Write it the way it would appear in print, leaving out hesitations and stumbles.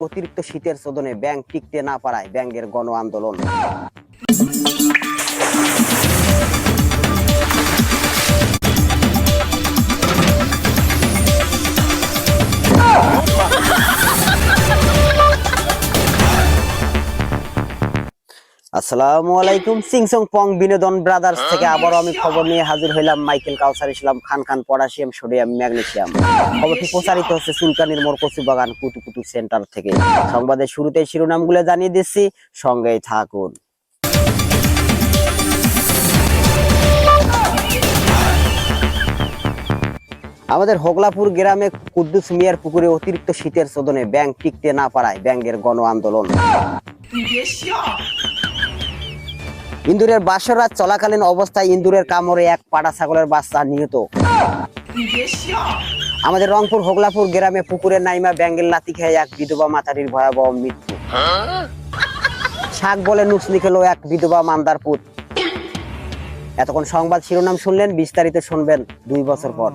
অতিরিক্ত শীতের চোদনে ব্যাংক টিকতে না পারায় ব্যাংকের গণ আন্দোলন। আসসালামু আলাইকুম। সিংসং পং বিনোদন ব্রাদার্স থেকে আবারও আমি খবর নিয়ে হাজির হইলাম। মাইকেল কাউসার Islam Khan potassium sodium magnesium. খবরটি প্রচারিত হচ্ছে চুলকানির মোড় কচুবাগান কুতুকুতু সেন্টার থেকে। সংবাদের শুরুতেই শিরোনামগুলো জানিয়ে দিচ্ছি, সঙ্গেই থাকুন। আমাদের হোগলাপুর গ্রামে কুদ্দুস মিয়ার পুকুরে অতিরিক্ত শীতের চোদনে ব্যাংক টিকতে না পারায় ব্যাংকের গণ আন্দোলন। ইন্দুরের বাসরাত চলাকালীন অবস্থায় ইন্দুরের কামড়ে এক পাড়া ছাগলের বাচ্চা নিহত। আমাদের রংপুর হোগলাপুর গ্রামে পুকুরের নাইমা ব্যাঙ্গের লাথি খেয়ে এক বিধবা মাতারির ভয়াবহ মৃত্যু। শাক বলে নুসনি খেলো এক বিধবা মান্দার পুত। এতক্ষণ সংবাদ শিরোনাম শুনলেন, বিস্তারিত শুনবেন 2 বছর পর।